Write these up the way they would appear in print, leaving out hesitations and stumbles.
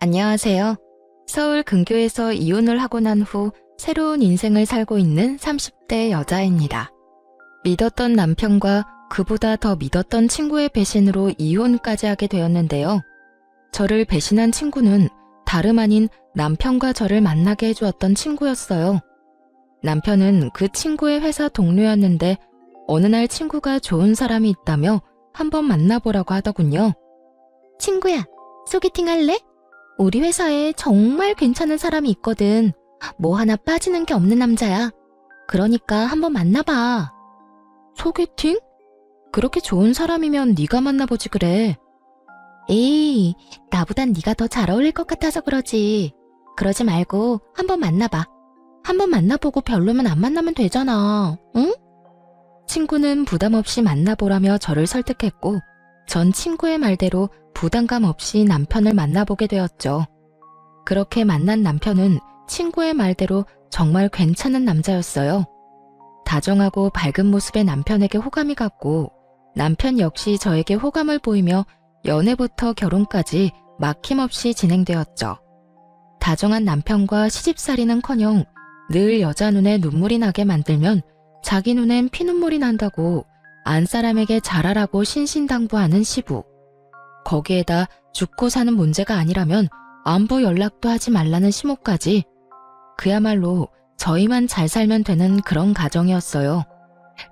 안녕하세요. 서울 근교에서 이혼을 하고 난 후 새로운 인생을 살고 있는 30대 여자입니다. 믿었던 남편과 그보다 더 믿었던 친구의 배신으로 이혼까지 하게 되었는데요. 저를 배신한 친구는 다름 아닌 남편과 저를 만나게 해주었던 친구였어요. 남편은 그 친구의 회사 동료였는데 어느 날 친구가 좋은 사람이 있다며 한번 만나보라고 하더군요. 친구야, 소개팅 할래? 우리 회사에 정말 괜찮은 사람이 있거든. 뭐 하나 빠지는 게 없는 남자야. 그러니까 한번 만나봐. 소개팅? 그렇게 좋은 사람이면 네가 만나보지 그래. 에이, 나보단 네가 더 잘 어울릴 것 같아서 그러지. 그러지 말고 한번 만나봐. 한번 만나보고 별로면 안 만나면 되잖아. 응? 친구는 부담 없이 만나보라며 저를 설득했고 전 친구의 말대로 부담감 없이 남편을 만나보게 되었죠. 그렇게 만난 남편은 친구의 말대로 정말 괜찮은 남자였어요. 다정하고 밝은 모습의 남편에게 호감이 갔고 남편 역시 저에게 호감을 보이며 연애부터 결혼까지 막힘없이 진행되었죠. 다정한 남편과 시집살이는커녕 늘 여자 눈에 눈물이 나게 만들면 자기 눈엔 피눈물이 난다고 안사람에게 잘하라고 신신당부하는 시부. 거기에다 죽고 사는 문제가 아니라면 안부 연락도 하지 말라는 시모까지. 그야말로 저희만 잘 살면 되는 그런 가정이었어요.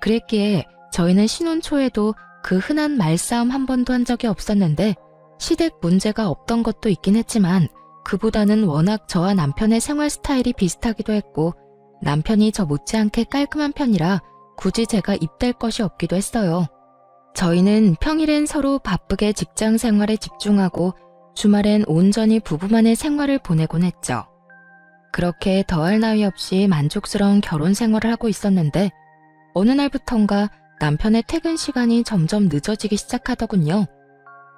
그랬기에 저희는 신혼 초에도 그 흔한 말싸움 한 번도 한 적이 없었는데 시댁 문제가 없던 것도 있긴 했지만 그보다는 워낙 저와 남편의 생활 스타일이 비슷하기도 했고 남편이 저 못지않게 깔끔한 편이라 굳이 제가 입댈 것이 없기도 했어요. 저희는 평일엔 서로 바쁘게 직장 생활에 집중하고 주말엔 온전히 부부만의 생활을 보내곤 했죠. 그렇게 더할 나위 없이 만족스러운 결혼 생활을 하고 있었는데 어느 날부턴가 남편의 퇴근 시간이 점점 늦어지기 시작하더군요.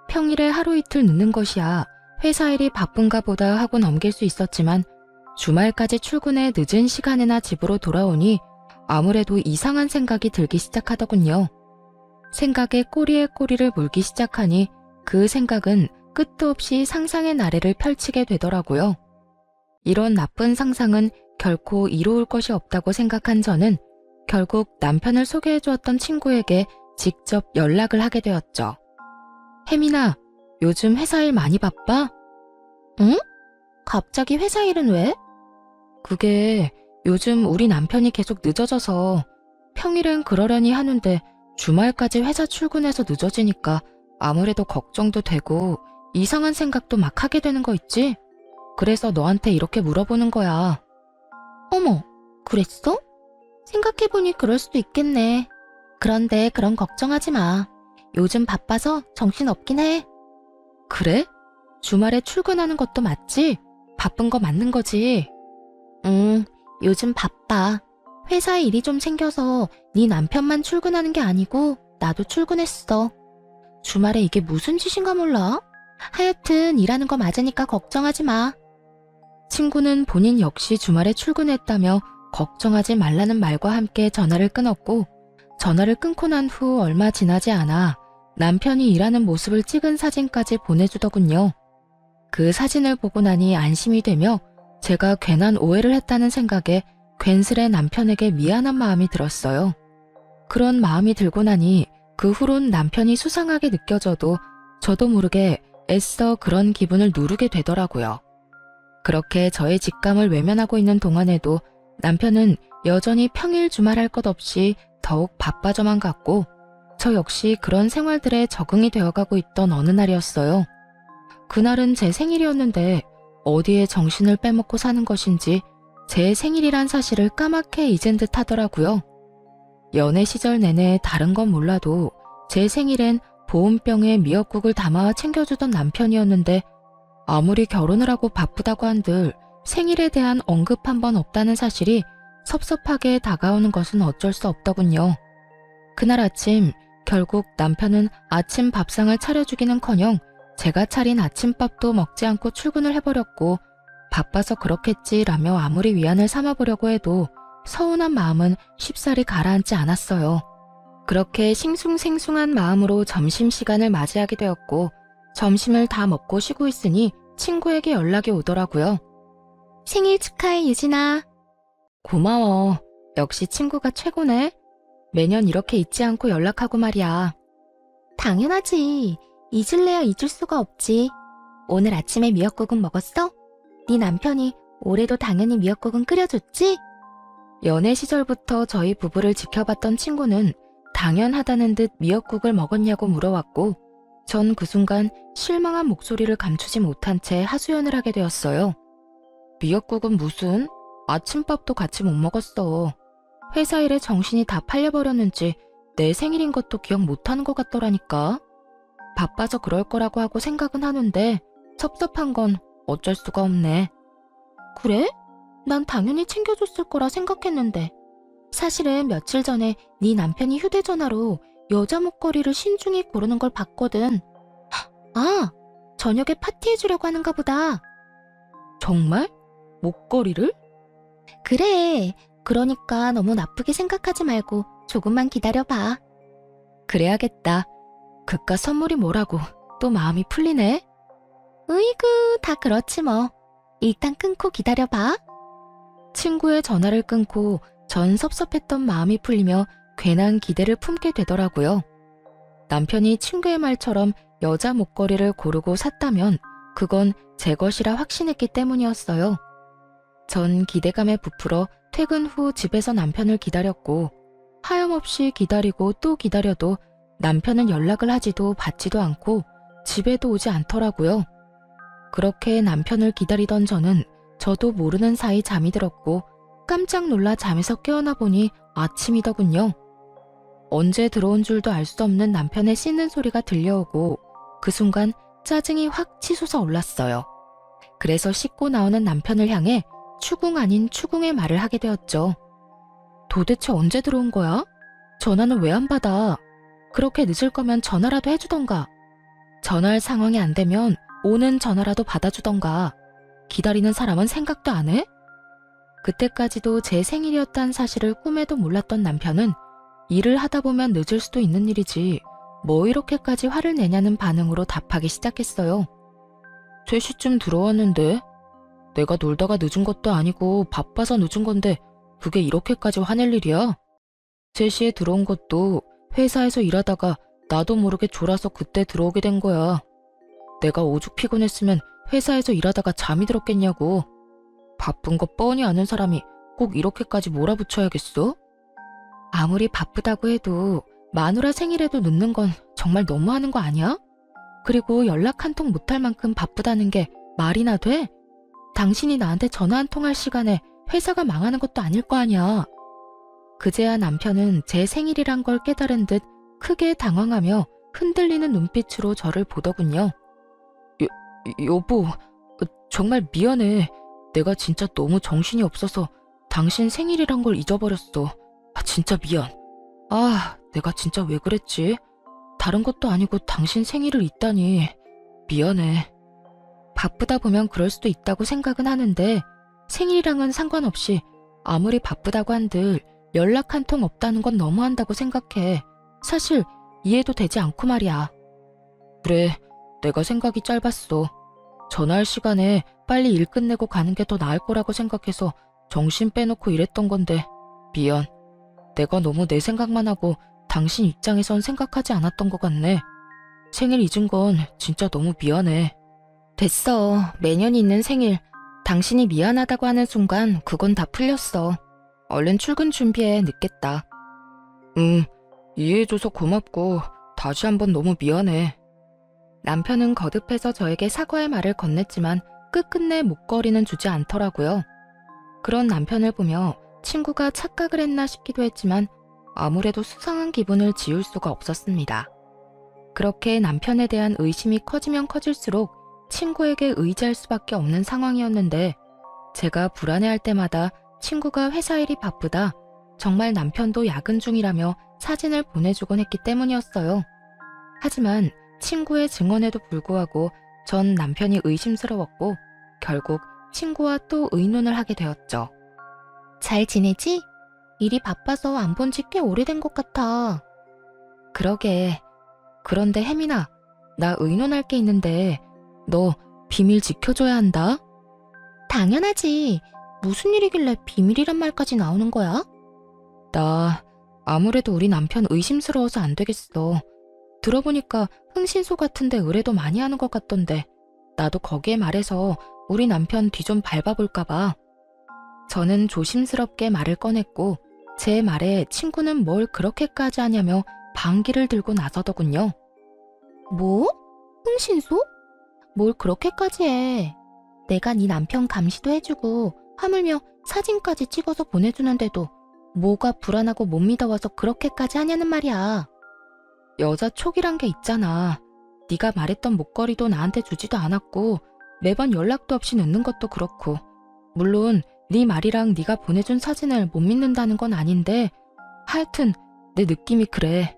평일에 하루 이틀 늦는 것이야 회사 일이 바쁜가 보다 하고 넘길 수 있었지만 주말까지 출근해 늦은 시간에나 집으로 돌아오니 아무래도 이상한 생각이 들기 시작하더군요. 생각에 꼬리에 꼬리를 물기 시작하니 그 생각은 끝도 없이 상상의 나래를 펼치게 되더라고요. 이런 나쁜 상상은 결코 이루어올 것이 없다고 생각한 저는 결국 남편을 소개해 주었던 친구에게 직접 연락을 하게 되었죠. 혜민아, 요즘 회사 일 많이 바빠? 응? 갑자기 회사 일은 왜? 그게 요즘 우리 남편이 계속 늦어져서 평일엔 그러려니 하는데 주말까지 회사 출근해서 늦어지니까 아무래도 걱정도 되고 이상한 생각도 막 하게 되는 거 있지? 그래서 너한테 이렇게 물어보는 거야. 어머, 그랬어? 생각해보니 그럴 수도 있겠네. 그런데 그런 걱정하지 마. 요즘 바빠서 정신없긴 해. 그래? 주말에 출근하는 것도 맞지? 바쁜 거 맞는 거지? 요즘 바빠. 회사 일이 좀 생겨서 네 남편만 출근하는 게 아니고 나도 출근했어. 주말에 이게 무슨 짓인가 몰라? 하여튼 일하는 거 맞으니까 걱정하지 마. 친구는 본인 역시 주말에 출근했다며 걱정하지 말라는 말과 함께 전화를 끊었고 전화를 끊고 난 후 얼마 지나지 않아 남편이 일하는 모습을 찍은 사진까지 보내주더군요. 그 사진을 보고 나니 안심이 되며 제가 괜한 오해를 했다는 생각에 괜스레 남편에게 미안한 마음이 들었어요. 그런 마음이 들고 나니 그 후론 남편이 수상하게 느껴져도 저도 모르게 애써 그런 기분을 누르게 되더라고요. 그렇게 저의 직감을 외면하고 있는 동안에도 남편은 여전히 평일 주말 할 것 없이 더욱 바빠져만 갔고 저 역시 그런 생활들에 적응이 되어가고 있던 어느 날이었어요. 그날은 제 생일이었는데 어디에 정신을 빼먹고 사는 것인지 제 생일이란 사실을 까맣게 잊은 듯 하더라고요. 연애 시절 내내 다른 건 몰라도 제 생일엔 보온병에 미역국을 담아 챙겨주던 남편이었는데 아무리 결혼을 하고 바쁘다고 한들 생일에 대한 언급 한 번 없다는 사실이 섭섭하게 다가오는 것은 어쩔 수 없더군요. 그날 아침 결국 남편은 아침 밥상을 차려주기는커녕 제가 차린 아침밥도 먹지 않고 출근을 해버렸고 바빠서 그렇겠지라며 아무리 위안을 삼아보려고 해도 서운한 마음은 쉽사리 가라앉지 않았어요. 그렇게 싱숭생숭한 마음으로 점심시간을 맞이하게 되었고 점심을 다 먹고 쉬고 있으니 친구에게 연락이 오더라고요. 생일 축하해, 유진아. 고마워. 역시 친구가 최고네. 매년 이렇게 잊지 않고 연락하고 말이야. 당연하지. 잊을래야 잊을 수가 없지. 오늘 아침에 미역국은 먹었어? 네 남편이 올해도 당연히 미역국은 끓여줬지? 연애 시절부터 저희 부부를 지켜봤던 친구는 당연하다는 듯 미역국을 먹었냐고 물어왔고, 전 그 순간 실망한 목소리를 감추지 못한 채 하소연을 하게 되었어요. 미역국은 무슨? 아침밥도 같이 못 먹었어. 회사 일에 정신이 다 팔려버렸는지 내 생일인 것도 기억 못하는 것 같더라니까. 바빠서 그럴 거라고 하고 생각은 하는데 섭섭한 건 어쩔 수가 없네. 그래? 난 당연히 챙겨줬을 거라 생각했는데. 사실은 며칠 전에 네 남편이 휴대전화로 여자 목걸이를 신중히 고르는 걸 봤거든. 아, 저녁에 파티해주려고 하는가 보다. 정말? 목걸이를? 그래. 그러니까 너무 나쁘게 생각하지 말고 조금만 기다려봐. 그래야겠다. 그깟 선물이 뭐라고 또 마음이 풀리네. 으이구, 다 그렇지 뭐. 일단 끊고 기다려봐. 친구의 전화를 끊고 전 섭섭했던 마음이 풀리며 괜한 기대를 품게 되더라고요. 남편이 친구의 말처럼 여자 목걸이를 고르고 샀다면 그건 제 것이라 확신했기 때문이었어요. 전 기대감에 부풀어 퇴근 후 집에서 남편을 기다렸고, 하염없이 기다리고 또 기다려도 남편은 연락을 하지도 받지도 않고 집에도 오지 않더라고요. 그렇게 남편을 기다리던 저도 모르는 사이 잠이 들었고, 깜짝 놀라 잠에서 깨어나 보니 아침이더군요. 언제 들어온 줄도 알 수 없는 남편의 씻는 소리가 들려오고, 그 순간 짜증이 확 치솟아 올랐어요. 그래서 씻고 나오는 남편을 향해 추궁 아닌 추궁의 말을 하게 되었죠. 도대체 언제 들어온 거야? 전화는 왜 안 받아? 그렇게 늦을 거면 전화라도 해주던가. 전화할 상황이 안 되면 오는 전화라도 받아주던가. 기다리는 사람은 생각도 안 해? 그때까지도 제 생일이었다는 사실을 꿈에도 몰랐던 남편은 일을 하다 보면 늦을 수도 있는 일이지 뭐 이렇게까지 화를 내냐는 반응으로 답하기 시작했어요. 3시쯤 들어왔는데 내가 놀다가 늦은 것도 아니고 바빠서 늦은 건데 그게 이렇게까지 화낼 일이야? 3시에 들어온 것도 회사에서 일하다가 나도 모르게 졸아서 그때 들어오게 된 거야. 내가 오죽 피곤했으면 회사에서 일하다가 잠이 들었겠냐고. 바쁜 거 뻔히 아는 사람이 꼭 이렇게까지 몰아붙여야겠어? 아무리 바쁘다고 해도 마누라 생일에도 늦는 건 정말 너무하는 거 아니야? 그리고 연락 한 통 못할 만큼 바쁘다는 게 말이나 돼? 당신이 나한테 전화 한 통 할 시간에 회사가 망하는 것도 아닐 거 아니야. 그제야 남편은 제 생일이란 걸 깨달은 듯 크게 당황하며 흔들리는 눈빛으로 저를 보더군요. 여보, 정말 미안해. 내가 진짜 너무 정신이 없어서 당신 생일이란 걸 잊어버렸어. 진짜 미안. 내가 진짜 왜 그랬지? 다른 것도 아니고 당신 생일을 잊다니. 미안해. 바쁘다 보면 그럴 수도 있다고 생각은 하는데 생일이랑은 상관없이 아무리 바쁘다고 한들 연락 한 통 없다는 건 너무한다고 생각해. 사실 이해도 되지 않고 말이야. 그래, 내가 생각이 짧았어. 전화할 시간에 빨리 일 끝내고 가는 게 더 나을 거라고 생각해서 정신 빼놓고 일했던 건데 미안. 내가 너무 내 생각만 하고 당신 입장에선 생각하지 않았던 것 같네. 생일 잊은 건 진짜 너무 미안해. 됐어. 매년 있는 생일. 당신이 미안하다고 하는 순간 그건 다 풀렸어. 얼른 출근 준비해. 늦겠다. 이해해줘서 고맙고 다시 한번 너무 미안해. 남편은 거듭해서 저에게 사과의 말을 건넸지만 끝끝내 목걸이는 주지 않더라고요. 그런 남편을 보며 친구가 착각을 했나 싶기도 했지만 아무래도 수상한 기분을 지울 수가 없었습니다. 그렇게 남편에 대한 의심이 커지면 커질수록 친구에게 의지할 수밖에 없는 상황이었는데 제가 불안해할 때마다 친구가 회사 일이 바쁘다, 정말 남편도 야근 중이라며 사진을 보내주곤 했기 때문이었어요. 하지만 친구의 증언에도 불구하고 전 남편이 의심스러웠고 결국 친구와 또 의논을 하게 되었죠. 잘 지내지? 일이 바빠서 안 본 지 꽤 오래된 것 같아. 그러게. 그런데 혜민아, 나 의논할 게 있는데 너 비밀 지켜줘야 한다. 당연하지. 무슨 일이길래 비밀이란 말까지 나오는 거야? 나 아무래도 우리 남편 의심스러워서 안 되겠어. 들어보니까 흥신소 같은데 의뢰도 많이 하는 것 같던데 나도 거기에 말해서 우리 남편 뒤 좀 밟아볼까 봐. 저는 조심스럽게 말을 꺼냈고 제 말에 친구는 뭘 그렇게까지 하냐며 방귀를 들고 나서더군요. 뭐? 흥신소? 뭘 그렇게까지 해. 내가 네 남편 감시도 해주고 하물며 사진까지 찍어서 보내주는데도 뭐가 불안하고 못 믿어와서 그렇게까지 하냐는 말이야. 여자 촉이란 게 있잖아. 네가 말했던 목걸이도 나한테 주지도 않았고 매번 연락도 없이 늦는 것도 그렇고 물론 네 말이랑 네가 보내준 사진을 못 믿는다는 건 아닌데 하여튼 내 느낌이 그래.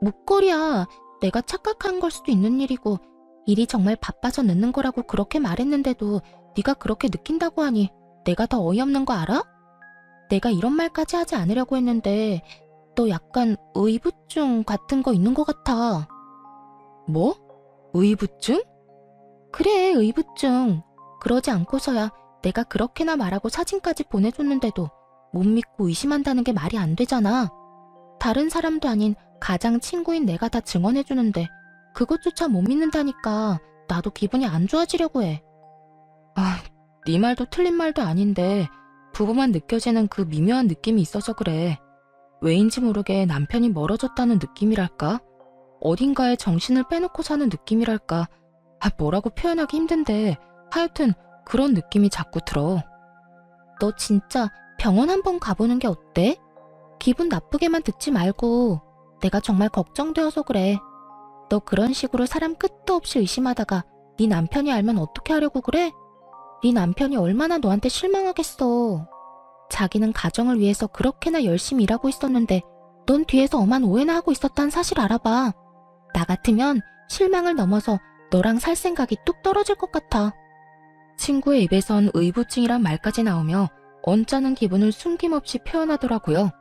목걸이야. 내가 착각한 걸 수도 있는 일이고 일이 정말 바빠서 늦는 거라고 그렇게 말했는데도 네가 그렇게 느낀다고 하니 내가 더 어이없는 거 알아? 내가 이런 말까지 하지 않으려고 했는데 너 약간 의부증 같은 거 있는 것 같아. 뭐? 의부증? 그래, 의부증. 그러지 않고서야 내가 그렇게나 말하고 사진까지 보내줬는데도 못 믿고 의심한다는 게 말이 안 되잖아. 다른 사람도 아닌 가장 친구인 내가 다 증언해주는데 그것조차 못 믿는다니까 나도 기분이 안 좋아지려고 해. 아, 네 말도 틀린 말도 아닌데 부부만 느껴지는 그 미묘한 느낌이 있어서 그래. 왜인지 모르게 남편이 멀어졌다는 느낌이랄까? 어딘가에 정신을 빼놓고 사는 느낌이랄까? 뭐라고 표현하기 힘든데 하여튼 그런 느낌이 자꾸 들어. 너 진짜 병원 한번 가보는 게 어때? 기분 나쁘게만 듣지 말고 내가 정말 걱정되어서 그래. 너 그런 식으로 사람 끝도 없이 의심하다가 네 남편이 알면 어떻게 하려고 그래? 네 남편이 얼마나 너한테 실망하겠어. 자기는 가정을 위해서 그렇게나 열심히 일하고 있었는데 넌 뒤에서 엄한 오해나 하고 있었다는 사실 알아봐. 나 같으면 실망을 넘어서 너랑 살 생각이 뚝 떨어질 것 같아. 친구의 입에선 의부증이란 말까지 나오며 언짢은 기분을 숨김없이 표현하더라고요.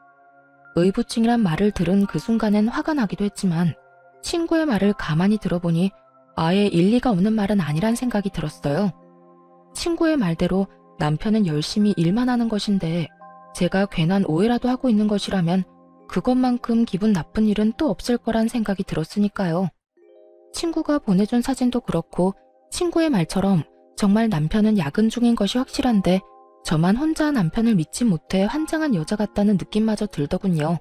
의부증이란 말을 들은 그 순간엔 화가 나기도 했지만 친구의 말을 가만히 들어보니 아예 일리가 없는 말은 아니란 생각이 들었어요. 친구의 말대로 남편은 열심히 일만 하는 것인데 제가 괜한 오해라도 하고 있는 것이라면 그것만큼 기분 나쁜 일은 또 없을 거란 생각이 들었으니까요. 친구가 보내준 사진도 그렇고 친구의 말처럼 정말 남편은 야근 중인 것이 확실한데 저만 혼자 남편을 믿지 못해 환장한 여자 같다는 느낌마저 들더군요.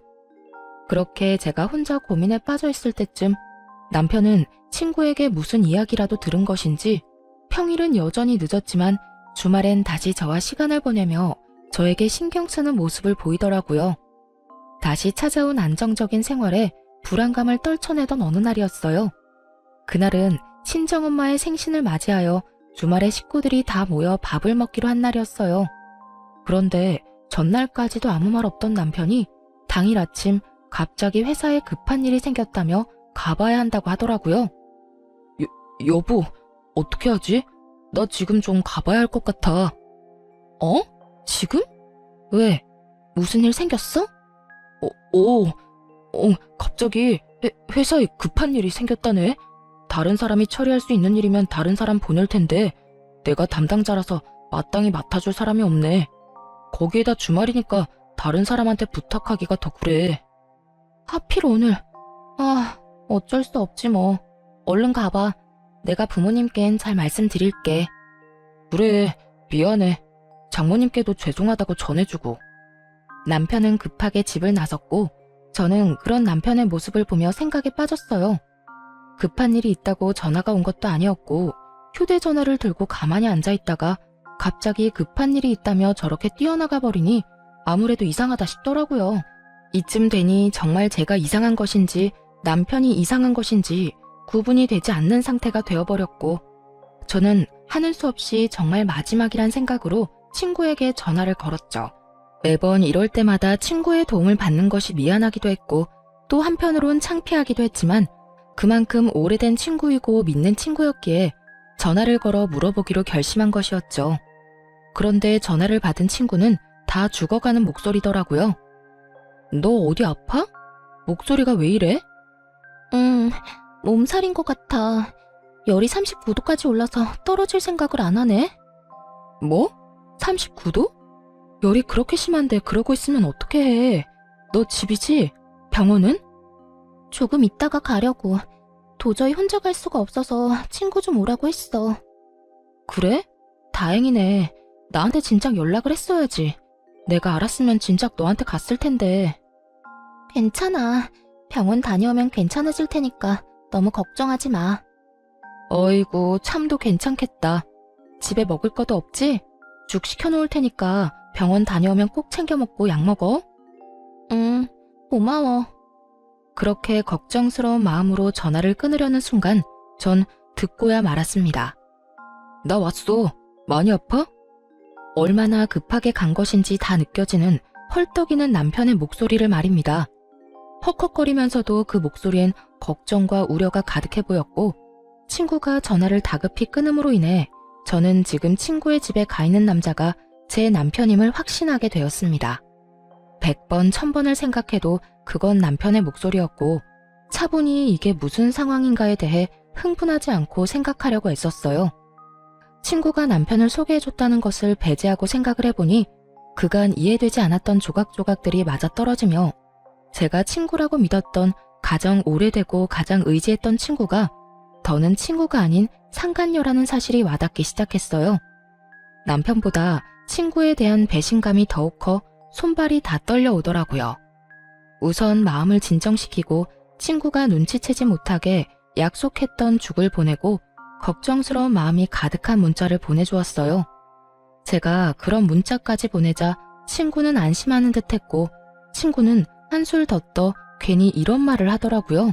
그렇게 제가 혼자 고민에 빠져 있을 때쯤 남편은 친구에게 무슨 이야기라도 들은 것인지 평일은 여전히 늦었지만 주말엔 다시 저와 시간을 보내며 저에게 신경 쓰는 모습을 보이더라고요. 다시 찾아온 안정적인 생활에 불안감을 떨쳐내던 어느 날이었어요. 그날은 친정엄마의 생신을 맞이하여 주말에 식구들이 다 모여 밥을 먹기로 한 날이었어요. 그런데 전날까지도 아무 말 없던 남편이 당일 아침 갑자기 회사에 급한 일이 생겼다며 가봐야 한다고 하더라고요. 여보, 어떻게 하지? 나 지금 좀 가봐야 할 것 같아. 어? 지금? 왜? 무슨 일 생겼어? 갑자기 회사에 급한 일이 생겼다네. 다른 사람이 처리할 수 있는 일이면 다른 사람 보낼 텐데 내가 담당자라서 마땅히 맡아줄 사람이 없네. 거기에다 주말이니까 다른 사람한테 부탁하기가 더 그래. 하필 오늘. 어쩔 수 없지 뭐. 얼른 가봐. 내가 부모님께는 잘 말씀드릴게. 그래, 미안해. 장모님께도 죄송하다고 전해주고. 남편은 급하게 집을 나섰고 저는 그런 남편의 모습을 보며 생각에 빠졌어요. 급한 일이 있다고 전화가 온 것도 아니었고 휴대전화를 들고 가만히 앉아있다가 갑자기 급한 일이 있다며 저렇게 뛰어나가 버리니 아무래도 이상하다 싶더라고요. 이쯤 되니 정말 제가 이상한 것인지 남편이 이상한 것인지 구분이 되지 않는 상태가 되어버렸고 저는 하는 수 없이 정말 마지막이란 생각으로 친구에게 전화를 걸었죠. 매번 이럴 때마다 친구의 도움을 받는 것이 미안하기도 했고 또 한편으론 창피하기도 했지만 그만큼 오래된 친구이고 믿는 친구였기에 전화를 걸어 물어보기로 결심한 것이었죠. 그런데 전화를 받은 친구는 다 죽어가는 목소리더라고요. 너 어디 아파? 목소리가 왜 이래? 몸살인 것 같아. 열이 39도까지 올라서 떨어질 생각을 안 하네. 뭐? 39도? 열이 그렇게 심한데 그러고 있으면 어떻게 해? 너 집이지? 병원은? 조금 있다가 가려고. 도저히 혼자 갈 수가 없어서 친구 좀 오라고 했어. 그래? 다행이네. 나한테 진작 연락을 했어야지. 내가 알았으면 진작 너한테 갔을 텐데. 괜찮아. 병원 다녀오면 괜찮아질 테니까 너무 걱정하지 마. 어이구, 참도 괜찮겠다. 집에 먹을 것도 없지? 죽 시켜놓을 테니까 병원 다녀오면 꼭 챙겨 먹고 약 먹어. 응, 고마워. 그렇게 걱정스러운 마음으로 전화를 끊으려는 순간 전 듣고야 말았습니다. 나 왔어. 많이 아파? 얼마나 급하게 간 것인지 다 느껴지는 헐떡이는 남편의 목소리를 말입니다. 헉헉거리면서도 그 목소리엔 걱정과 우려가 가득해 보였고 친구가 전화를 다급히 끊음으로 인해 저는 지금 친구의 집에 가 있는 남자가 제 남편임을 확신하게 되었습니다. 100번, 1000번을 생각해도 그건 남편의 목소리였고 차분히 이게 무슨 상황인가에 대해 흥분하지 않고 생각하려고 애썼어요. 친구가 남편을 소개해줬다는 것을 배제하고 생각을 해보니 그간 이해되지 않았던 조각조각들이 맞아떨어지며 제가 친구라고 믿었던 가장 오래되고 가장 의지했던 친구가 더는 친구가 아닌 상간녀라는 사실이 와닿기 시작했어요. 남편보다 친구에 대한 배신감이 더욱 커 손발이 다 떨려오더라고요. 우선 마음을 진정시키고 친구가 눈치채지 못하게 약속했던 죽을 보내고 걱정스러운 마음이 가득한 문자를 보내주었어요. 제가 그런 문자까지 보내자 친구는 안심하는 듯했고 친구는 한술 더 떠 괜히 이런 말을 하더라고요.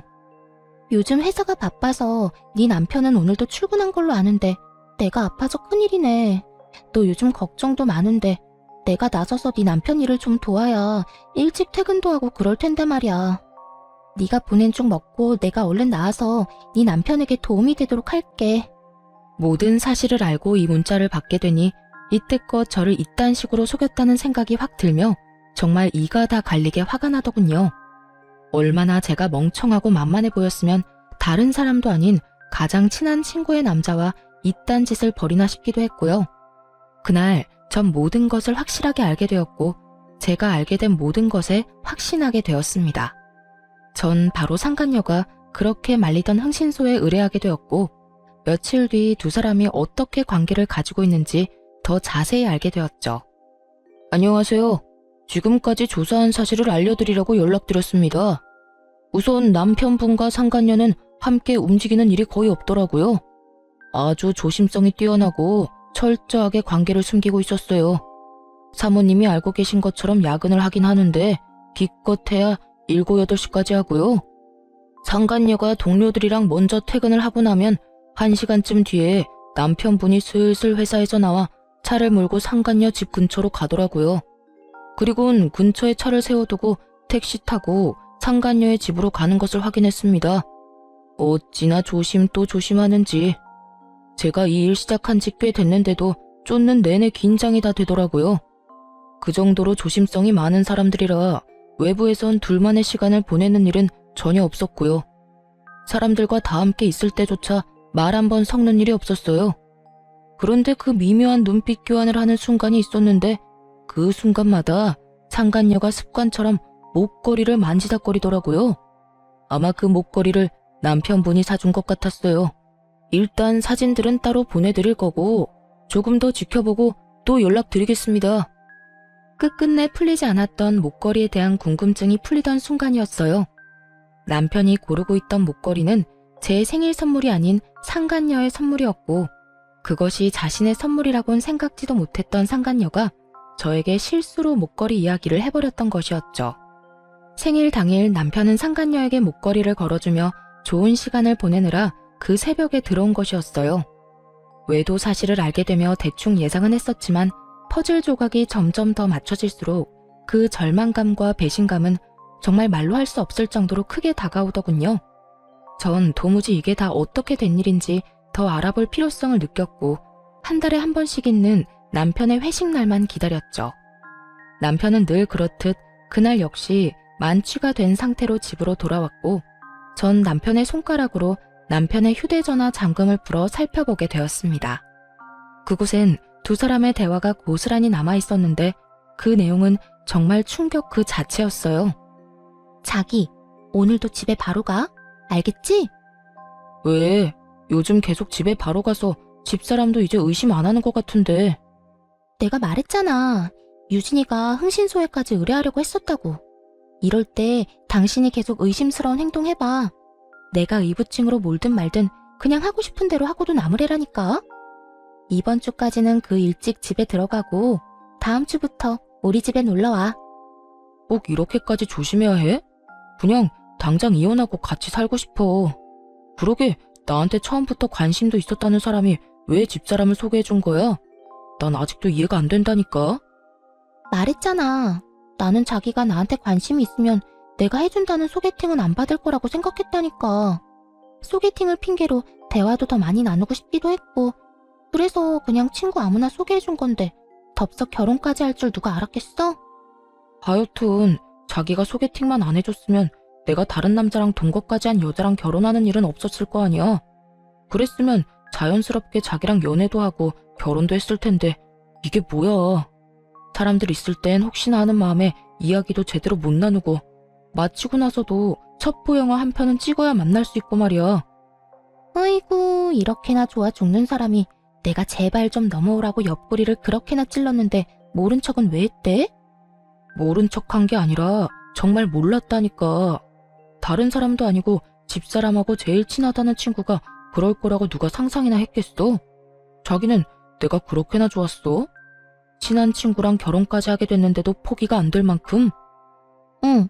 요즘 회사가 바빠서 네 남편은 오늘도 출근한 걸로 아는데 내가 아파서 큰일이네. 너 요즘 걱정도 많은데 내가 나서서 네 남편 일을 좀 도와야 일찍 퇴근도 하고 그럴 텐데 말이야. 네가 보낸 쪽 먹고 내가 얼른 나와서 네 남편에게 도움이 되도록 할게. 모든 사실을 알고 이 문자를 받게 되니 이때껏 저를 이딴 식으로 속였다는 생각이 확 들며 정말 이가 다 갈리게 화가 나더군요. 얼마나 제가 멍청하고 만만해 보였으면 다른 사람도 아닌 가장 친한 친구의 남자와 이딴 짓을 벌이나 싶기도 했고요. 그날 전 모든 것을 확실하게 알게 되었고 제가 알게 된 모든 것에 확신하게 되었습니다. 전 바로 상간녀가 그렇게 말리던 흥신소에 의뢰하게 되었고 며칠 뒤 두 사람이 어떻게 관계를 가지고 있는지 더 자세히 알게 되었죠. 안녕하세요. 지금까지 조사한 사실을 알려드리려고 연락드렸습니다. 우선 남편분과 상간녀는 함께 움직이는 일이 거의 없더라고요. 아주 조심성이 뛰어나고 철저하게 관계를 숨기고 있었어요. 사모님이 알고 계신 것처럼 야근을 하긴 하는데 기껏해야 7, 8시까지 하고요. 상간녀가 동료들이랑 먼저 퇴근을 하고 나면 1시간쯤 뒤에 남편분이 슬슬 회사에서 나와 차를 몰고 상간녀 집 근처로 가더라고요. 그리고는 근처에 차를 세워두고 택시 타고 상간녀의 집으로 가는 것을 확인했습니다. 어찌나 조심 또 조심하는지. 제가 이 일 시작한 지 꽤 됐는데도 쫓는 내내 긴장이 다 되더라고요. 그 정도로 조심성이 많은 사람들이라 외부에선 둘만의 시간을 보내는 일은 전혀 없었고요. 사람들과 다 함께 있을 때조차 말 한 번 섞는 일이 없었어요. 그런데 그 미묘한 눈빛 교환을 하는 순간이 있었는데 그 순간마다 상간녀가 습관처럼 목걸이를 만지작거리더라고요. 아마 그 목걸이를 남편분이 사준 것 같았어요. 일단 사진들은 따로 보내드릴 거고 조금 더 지켜보고 또 연락드리겠습니다. 끝끝내 풀리지 않았던 목걸이에 대한 궁금증이 풀리던 순간이었어요. 남편이 고르고 있던 목걸이는 제 생일 선물이 아닌 상간녀의 선물이었고 그것이 자신의 선물이라곤 생각지도 못했던 상간녀가 저에게 실수로 목걸이 이야기를 해버렸던 것이었죠. 생일 당일 남편은 상간녀에게 목걸이를 걸어주며 좋은 시간을 보내느라 그 새벽에 들어온 것이었어요. 외도 사실을 알게 되며 대충 예상은 했었지만 퍼즐 조각이 점점 더 맞춰질수록 그 절망감과 배신감은 정말 말로 할 수 없을 정도로 크게 다가오더군요. 전 도무지 이게 다 어떻게 된 일인지 더 알아볼 필요성을 느꼈고 한 달에 한 번씩 있는 남편의 회식 날만 기다렸죠. 남편은 늘 그렇듯 그날 역시 만취가 된 상태로 집으로 돌아왔고 전 남편의 손가락으로 남편의 휴대전화 잠금을 풀어 살펴보게 되었습니다. 그곳엔 두 사람의 대화가 고스란히 남아 있었는데 그 내용은 정말 충격 그 자체였어요. 자기, 오늘도 집에 바로 가? 알겠지? 왜? 요즘 계속 집에 바로 가서 집사람도 이제 의심 안 하는 것 같은데. 내가 말했잖아. 유진이가 흥신소에까지 의뢰하려고 했었다고. 이럴 때 당신이 계속 의심스러운 행동 해봐. 내가 의부증으로 몰든 말든 그냥 하고 싶은 대로 하고도 나무래라니까. 이번 주까지는 그 일찍 집에 들어가고 다음 주부터 우리 집에 놀러와. 꼭 이렇게까지 조심해야 해? 그냥 당장 이혼하고 같이 살고 싶어. 그러게 나한테 처음부터 관심도 있었다는 사람이 왜 집사람을 소개해준 거야? 난 아직도 이해가 안 된다니까. 말했잖아. 나는 자기가 나한테 관심이 있으면 내가 해준다는 소개팅은 안 받을 거라고 생각했다니까. 소개팅을 핑계로 대화도 더 많이 나누고 싶기도 했고, 그래서 그냥 친구 아무나 소개해준 건데 덥석 결혼까지 할 줄 누가 알았겠어? 하여튼 자기가 소개팅만 안 해줬으면 내가 다른 남자랑 동거까지 한 여자랑 결혼하는 일은 없었을 거 아니야. 그랬으면 자연스럽게 자기랑 연애도 하고 결혼도 했을 텐데 이게 뭐야. 사람들 있을 땐 혹시나 하는 마음에 이야기도 제대로 못 나누고 마치고 나서도 첩보 영화 한 편은 찍어야 만날 수 있고 말이야. 어이구, 이렇게나 좋아 죽는 사람이 내가 제발 좀 넘어오라고 옆구리를 그렇게나 찔렀는데 모른 척은 왜 했대? 모른 척한 게 아니라 정말 몰랐다니까. 다른 사람도 아니고 집사람하고 제일 친하다는 친구가 그럴 거라고 누가 상상이나 했겠어? 자기는 내가 그렇게나 좋았어? 친한 친구랑 결혼까지 하게 됐는데도 포기가 안 될 만큼? 응,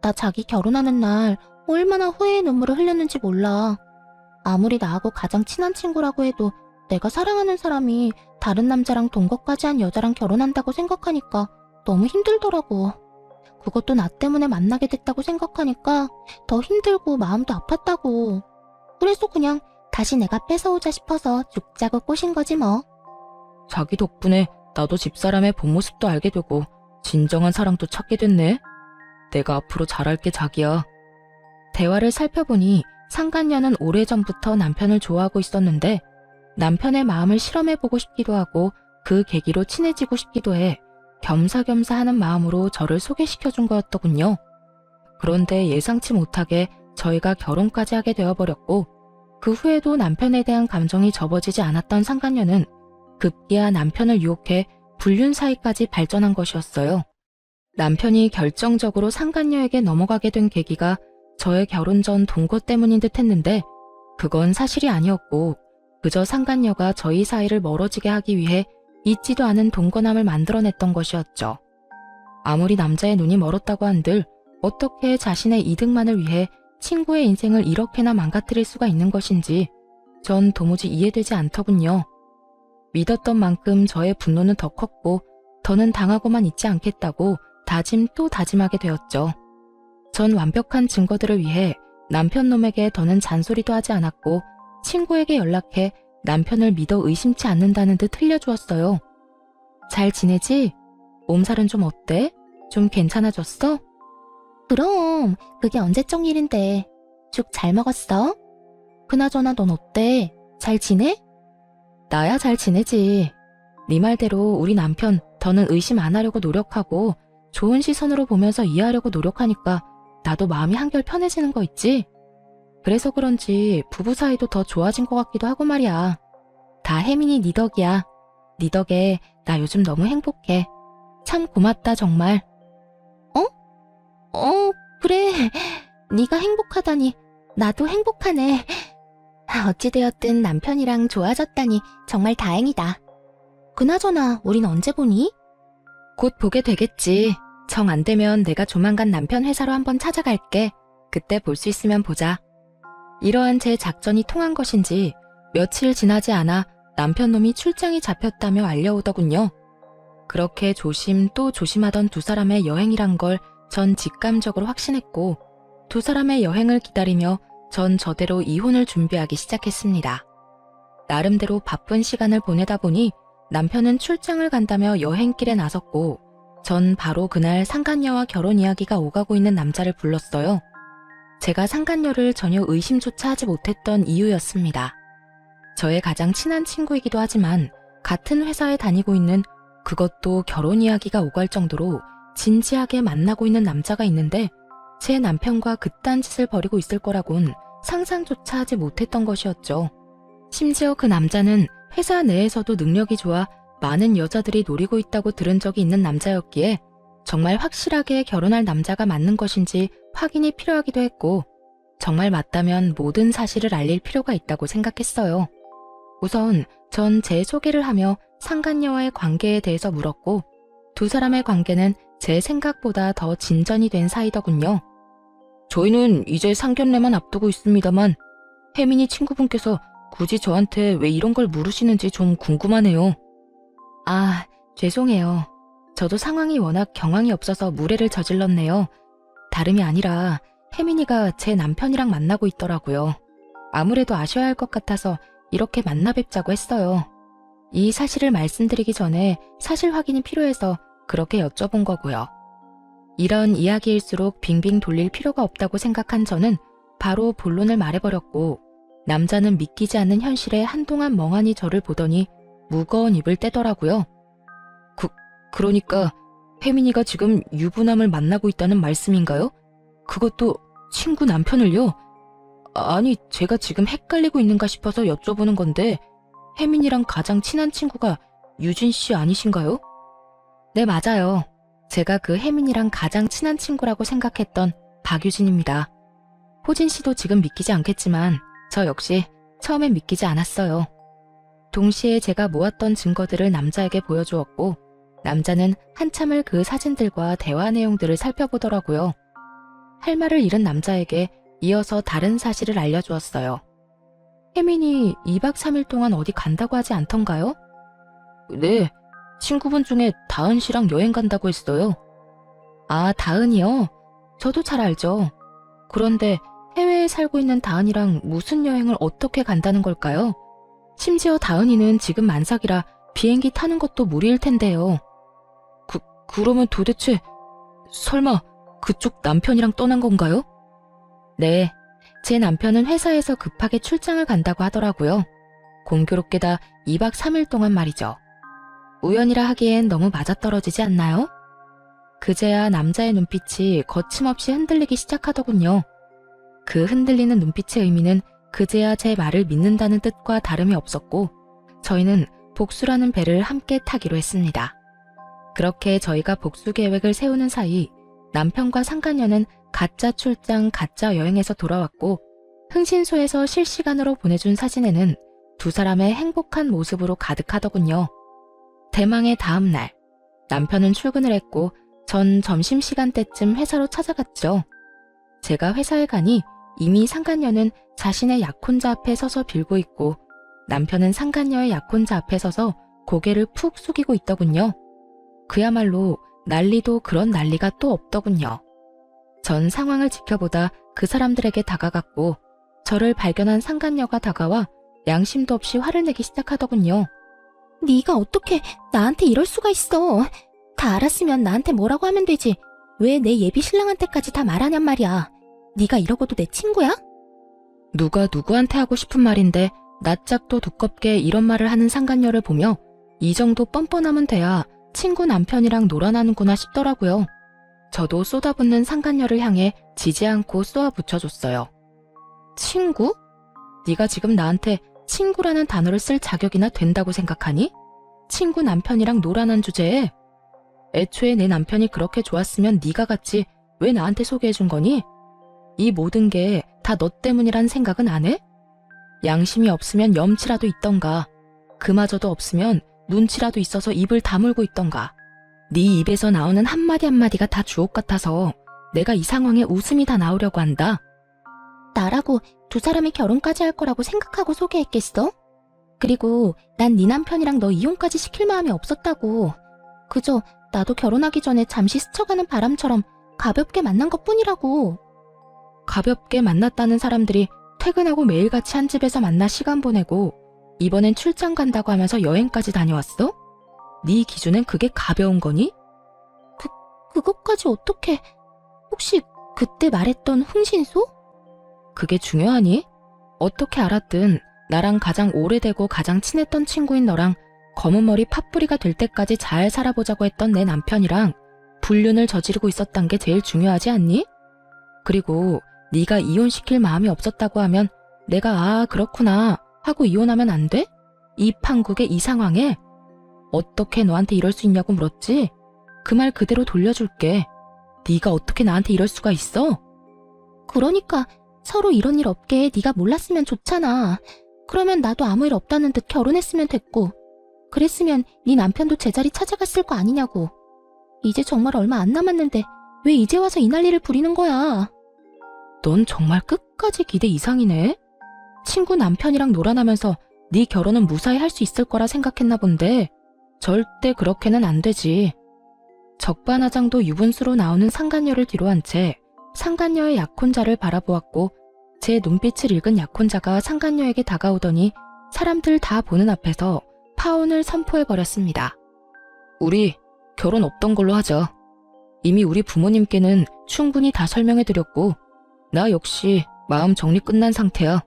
나 자기 결혼하는 날 얼마나 후회의 눈물을 흘렸는지 몰라. 아무리 나하고 가장 친한 친구라고 해도 내가 사랑하는 사람이 다른 남자랑 동거까지 한 여자랑 결혼한다고 생각하니까 너무 힘들더라고. 그것도 나 때문에 만나게 됐다고 생각하니까 더 힘들고 마음도 아팠다고. 그래서 그냥 다시 내가 뺏어오자 싶어서 죽자고 꼬신 거지 뭐. 자기 덕분에 나도 집사람의 본 모습도 알게 되고 진정한 사랑도 찾게 됐네. 내가 앞으로 잘할게 자기야. 대화를 살펴보니 상간녀는 오래전부터 남편을 좋아하고 있었는데 남편의 마음을 실험해보고 싶기도 하고 그 계기로 친해지고 싶기도 해 겸사겸사 하는 마음으로 저를 소개시켜준 거였더군요. 그런데 예상치 못하게 저희가 결혼까지 하게 되어버렸고 그 후에도 남편에 대한 감정이 접어지지 않았던 상간녀는 급기야 남편을 유혹해 불륜 사이까지 발전한 것이었어요. 남편이 결정적으로 상간녀에게 넘어가게 된 계기가 저의 결혼 전 동거 때문인 듯 했는데 그건 사실이 아니었고 그저 상간녀가 저희 사이를 멀어지게 하기 위해 있지도 않은 동거남을 만들어냈던 것이었죠. 아무리 남자의 눈이 멀었다고 한들 어떻게 자신의 이득만을 위해 친구의 인생을 이렇게나 망가뜨릴 수가 있는 것인지 전 도무지 이해되지 않더군요. 믿었던 만큼 저의 분노는 더 컸고 더는 당하고만 있지 않겠다고 다짐 또 다짐하게 되었죠. 전 완벽한 증거들을 위해 남편 놈에게 더는 잔소리도 하지 않았고 친구에게 연락해 남편을 믿어 의심치 않는다는 듯 흘려주었어요. 잘 지내지? 몸살은 좀 어때? 좀 괜찮아졌어? 그럼 그게 언제적 일인데. 죽 잘 먹었어? 그나저나 넌 어때? 잘 지내? 나야 잘 지내지. 네 말대로 우리 남편 더는 의심 안 하려고 노력하고 좋은 시선으로 보면서 이해하려고 노력하니까 나도 마음이 한결 편해지는 거 있지? 그래서 그런지 부부 사이도 더 좋아진 것 같기도 하고 말이야. 다 혜민이 네 덕이야. 네 덕에 나 요즘 너무 행복해. 참 고맙다 정말. 그래. 네가 행복하다니 나도 행복하네. 어찌되었든 남편이랑 좋아졌다니 정말 다행이다. 그나저나 우린 언제 보니? 곧 보게 되겠지. 정 안 되면 내가 조만간 남편 회사로 한번 찾아갈게. 그때 볼 수 있으면 보자. 이러한 제 작전이 통한 것인지 며칠 지나지 않아 남편 놈이 출장이 잡혔다며 알려오더군요. 그렇게 조심 또 조심하던 두 사람의 여행이란 걸 전 직감적으로 확신했고 두 사람의 여행을 기다리며 전 저대로 이혼을 준비하기 시작했습니다. 나름대로 바쁜 시간을 보내다 보니 남편은 출장을 간다며 여행길에 나섰고 전 바로 그날 상간녀와 결혼 이야기가 오가고 있는 남자를 불렀어요. 제가 상간녀를 전혀 의심조차 하지 못했던 이유였습니다. 저의 가장 친한 친구이기도 하지만 같은 회사에 다니고 있는, 그것도 결혼 이야기가 오갈 정도로 진지하게 만나고 있는 남자가 있는데 제 남편과 그딴 짓을 벌이고 있을 거라곤 상상조차 하지 못했던 것이었죠. 심지어 그 남자는 회사 내에서도 능력이 좋아 많은 여자들이 노리고 있다고 들은 적이 있는 남자였기에 정말 확실하게 결혼할 남자가 맞는 것인지 확인이 필요하기도 했고, 정말 맞다면 모든 사실을 알릴 필요가 있다고 생각했어요. 우선 전 제 소개를 하며 상간녀와의 관계에 대해서 물었고, 두 사람의 관계는 제 생각보다 더 진전이 된 사이더군요. 저희는 이제 상견례만 앞두고 있습니다만 혜민이 친구분께서 굳이 저한테 왜 이런 걸 물으시는지 좀 궁금하네요. 아, 죄송해요. 저도 상황이 워낙 경황이 없어서 무례를 저질렀네요. 다름이 아니라 혜민이가 제 남편이랑 만나고 있더라고요. 아무래도 아셔야 할 것 같아서 이렇게 만나 뵙자고 했어요. 이 사실을 말씀드리기 전에 사실 확인이 필요해서 그렇게 여쭤본 거고요. 이런 이야기일수록 빙빙 돌릴 필요가 없다고 생각한 저는 바로 본론을 말해버렸고, 남자는 믿기지 않는 현실에 한동안 멍하니 저를 보더니 무거운 입을 떼더라고요. 그러니까 혜민이가 지금 유부남을 만나고 있다는 말씀인가요? 그것도 친구 남편을요? 아니, 제가 지금 헷갈리고 있는가 싶어서 여쭤보는 건데 혜민이랑 가장 친한 친구가 유진 씨 아니신가요? 네, 맞아요. 제가 그 혜민이랑 가장 친한 친구라고 생각했던 박유진입니다. 호진 씨도 지금 믿기지 않겠지만 저 역시 처음엔 믿기지 않았어요. 동시에 제가 모았던 증거들을 남자에게 보여주었고, 남자는 한참을 그 사진들과 대화 내용들을 살펴보더라고요. 할 말을 잃은 남자에게 이어서 다른 사실을 알려주었어요. 혜민이 2박 3일 동안 어디 간다고 하지 않던가요? 네, 친구분 중에 다은 씨랑 여행 간다고 했어요. 아, 다은이요? 저도 잘 알죠. 그런데 해외에 살고 있는 다은이랑 무슨 여행을 어떻게 간다는 걸까요? 심지어 다은이는 지금 만삭이라 비행기 타는 것도 무리일 텐데요. 그러면 도대체 설마 그쪽 남편이랑 떠난 건가요? 네, 제 남편은 회사에서 급하게 출장을 간다고 하더라고요. 공교롭게다 2박 3일 동안 말이죠. 우연이라 하기엔 너무 맞아떨어지지 않나요? 그제야 남자의 눈빛이 거침없이 흔들리기 시작하더군요. 그 흔들리는 눈빛의 의미는 그제야 제 말을 믿는다는 뜻과 다름이 없었고, 저희는 복수라는 배를 함께 타기로 했습니다. 그렇게 저희가 복수 계획을 세우는 사이 남편과 상간녀는 가짜 출장, 가짜 여행에서 돌아왔고, 흥신소에서 실시간으로 보내준 사진에는 두 사람의 행복한 모습으로 가득하더군요. 대망의 다음 날, 남편은 출근을 했고 전 점심시간 때쯤 회사로 찾아갔죠. 제가 회사에 가니 이미 상간녀는 자신의 약혼자 앞에 서서 빌고 있고, 남편은 상간녀의 약혼자 앞에 서서 고개를 푹 숙이고 있더군요. 그야말로 난리도 그런 난리가 또 없더군요. 전 상황을 지켜보다 그 사람들에게 다가갔고, 저를 발견한 상간녀가 다가와 양심도 없이 화를 내기 시작하더군요. 네가 어떻게 나한테 이럴 수가 있어. 다 알았으면 나한테 뭐라고 하면 되지. 왜 내 예비 신랑한테까지 다 말하냔 말이야. 네가 이러고도 내 친구야? 누가 누구한테 하고 싶은 말인데 낯짝도 두껍게 이런 말을 하는 상간녀를 보며 이 정도 뻔뻔하면 돼야 친구 남편이랑 놀아나는구나 싶더라고요. 저도 쏟아붓는 상간녀를 향해 지지 않고 쏘아 붙여줬어요. 친구? 네가 지금 나한테 친구라는 단어를 쓸 자격이나 된다고 생각하니? 친구 남편이랑 놀아난 주제에? 애초에 내 남편이 그렇게 좋았으면 네가 갔지 왜 나한테 소개해준 거니? 이 모든 게 다 너 때문이란 생각은 안 해? 양심이 없으면 염치라도 있던가, 그마저도 없으면 눈치라도 있어서 입을 다물고 있던가. 네 입에서 나오는 한마디 한마디가 다 주옥 같아서 내가 이 상황에 웃음이 다 나오려고 한다. 나라고 두 사람이 결혼까지 할 거라고 생각하고 소개했겠어? 그리고 난 네 남편이랑 너 이혼까지 시킬 마음이 없었다고. 그저 나도 결혼하기 전에 잠시 스쳐가는 바람처럼 가볍게 만난 것뿐이라고. 가볍게 만났다는 사람들이 퇴근하고 매일같이 한 집에서 만나 시간 보내고 이번엔 출장 간다고 하면서 여행까지 다녀왔어? 네 기준엔 그게 가벼운 거니? 그것까지 어떻게... 혹시 그때 말했던 흥신소? 그게 중요하니? 어떻게 알았든 나랑 가장 오래되고 가장 친했던 친구인 너랑 검은 머리 팥뿌리가 될 때까지 잘 살아보자고 했던 내 남편이랑 불륜을 저지르고 있었단 게 제일 중요하지 않니? 그리고 네가 이혼시킬 마음이 없었다고 하면 내가 아 그렇구나 하고 이혼하면 안 돼? 이 판국의 이 상황에 어떻게 너한테 이럴 수 있냐고 물었지? 그 말 그대로 돌려줄게. 네가 어떻게 나한테 이럴 수가 있어? 그러니까 서로 이런 일 없게 네가 몰랐으면 좋잖아. 그러면 나도 아무 일 없다는 듯 결혼했으면 됐고 그랬으면 네 남편도 제자리 찾아갔을 거 아니냐고. 이제 정말 얼마 안 남았는데 왜 이제 와서 이 난리를 부리는 거야? 넌 정말 끝까지 기대 이상이네. 친구 남편이랑 놀아나면서 네 결혼은 무사히 할 수 있을 거라 생각했나 본데 절대 그렇게는 안 되지. 적반하장도 유분수로 나오는 상간녀를 뒤로한 채 상간녀의 약혼자를 바라보았고 제 눈빛을 읽은 약혼자가 상간녀에게 다가오더니 사람들 다 보는 앞에서 파혼을 선포해버렸습니다. 우리 결혼 없던 걸로 하자. 이미 우리 부모님께는 충분히 다 설명해드렸고 나 역시 마음 정리 끝난 상태야.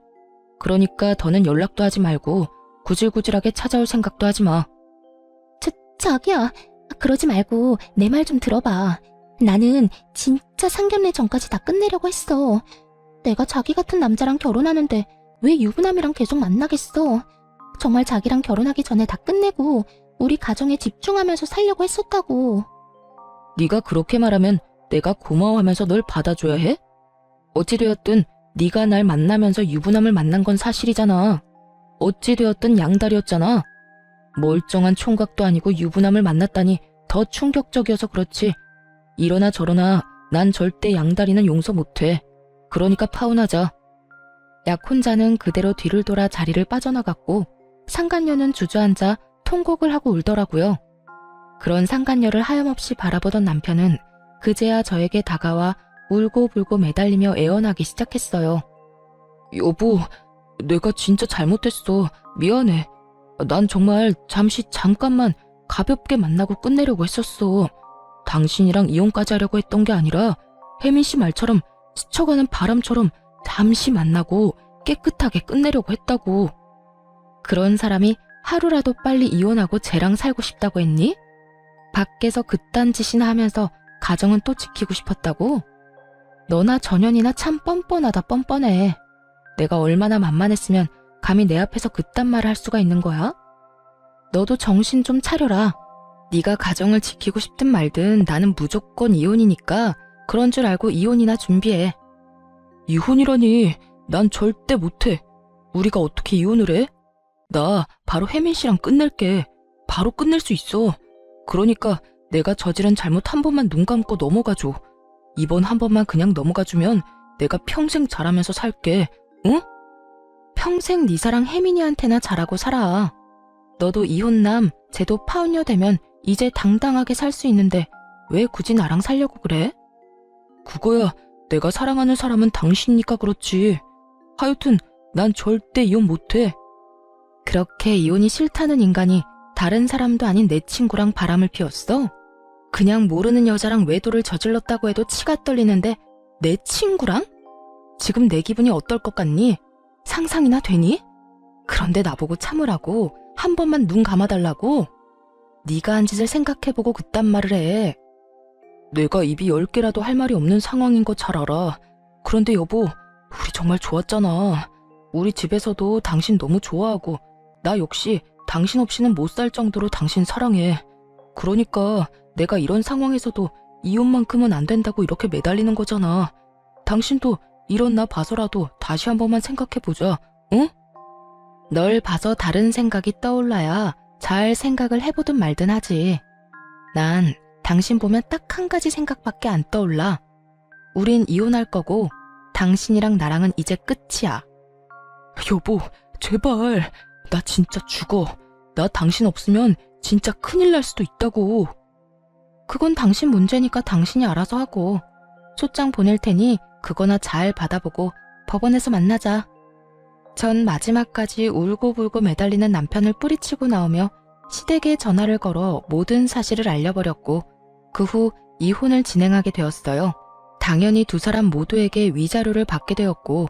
그러니까 더는 연락도 하지 말고 구질구질하게 찾아올 생각도 하지 마. 자기야, 그러지 말고 내 말 좀 들어봐. 나는 진짜 상견례 전까지 다 끝내려고 했어. 내가 자기 같은 남자랑 결혼하는데 왜 유부남이랑 계속 만나겠어. 정말 자기랑 결혼하기 전에 다 끝내고 우리 가정에 집중하면서 살려고 했었다고. 네가 그렇게 말하면 내가 고마워하면서 널 받아줘야 해? 어찌되었든 네가 날 만나면서 유부남을 만난 건 사실이잖아. 어찌되었든 양다리였잖아. 멀쩡한 총각도 아니고 유부남을 만났다니 더 충격적이어서 그렇지. 이러나 저러나 난 절대 양다리는 용서 못해. 그러니까 파혼하자. 약혼자는 그대로 뒤를 돌아 자리를 빠져나갔고 상간녀는 주저앉아 통곡을 하고 울더라고요. 그런 상간녀를 하염없이 바라보던 남편은 그제야 저에게 다가와 울고불고 매달리며 애원하기 시작했어요. 여보, 내가 진짜 잘못했어. 미안해. 난 정말 잠깐만 가볍게 만나고 끝내려고 했었어. 당신이랑 이혼까지 하려고 했던 게 아니라 혜민 씨 말처럼 스쳐가는 바람처럼 잠시 만나고 깨끗하게 끝내려고 했다고. 그런 사람이 하루라도 빨리 이혼하고 쟤랑 살고 싶다고 했니? 밖에서 그딴 짓이나 하면서 가정은 또 지키고 싶었다고? 너나 전현이나 참 뻔뻔하다 뻔뻔해. 내가 얼마나 만만했으면 감히 내 앞에서 그딴 말을 할 수가 있는 거야? 너도 정신 좀 차려라. 네가 가정을 지키고 싶든 말든 나는 무조건 이혼이니까 그런 줄 알고 이혼이나 준비해. 이혼이라니 난 절대 못해. 우리가 어떻게 이혼을 해? 나 바로 혜민 씨랑 끝낼게. 바로 끝낼 수 있어. 그러니까 내가 저지른 잘못 한 번만 눈 감고 넘어가줘. 이번 한 번만 그냥 넘어가주면 내가 평생 잘하면서 살게. 응? 평생 네 사랑 혜민이한테나 잘하고 살아. 너도 이혼남, 쟤도 파혼녀 되면 이제 당당하게 살 수 있는데 왜 굳이 나랑 살려고 그래? 그거야 내가 사랑하는 사람은 당신이니까 그렇지. 하여튼 난 절대 이혼 못해. 그렇게 이혼이 싫다는 인간이 다른 사람도 아닌 내 친구랑 바람을 피웠어? 그냥 모르는 여자랑 외도를 저질렀다고 해도 치가 떨리는데 내 친구랑? 지금 내 기분이 어떨 것 같니? 상상이나 되니? 그런데 나보고 참으라고 한 번만 눈 감아달라고? 네가 한 짓을 생각해보고 그딴 말을 해. 내가 입이 10개라도 할 말이 없는 상황인 거 잘 알아. 그런데 여보, 우리 정말 좋았잖아. 우리 집에서도 당신 너무 좋아하고 나 역시 당신 없이는 못 살 정도로 당신 사랑해. 그러니까 내가 이런 상황에서도 이혼만큼은 안 된다고 이렇게 매달리는 거잖아. 당신도 이런 나 봐서라도 다시 한 번만 생각해보자, 응? 널 봐서 다른 생각이 떠올라야 잘 생각을 해보든 말든 하지. 난 당신 보면 딱 한 가지 생각밖에 안 떠올라. 우린 이혼할 거고 당신이랑 나랑은 이제 끝이야. 여보, 제발. 나 진짜 죽어. 나 당신 없으면 진짜 큰일 날 수도 있다고. 그건 당신 문제니까 당신이 알아서 하고. 소장 보낼 테니 그거나 잘 받아보고 법원에서 만나자. 전 마지막까지 울고불고 매달리는 남편을 뿌리치고 나오며 시댁에 전화를 걸어 모든 사실을 알려버렸고 그 후 이혼을 진행하게 되었어요. 당연히 두 사람 모두에게 위자료를 받게 되었고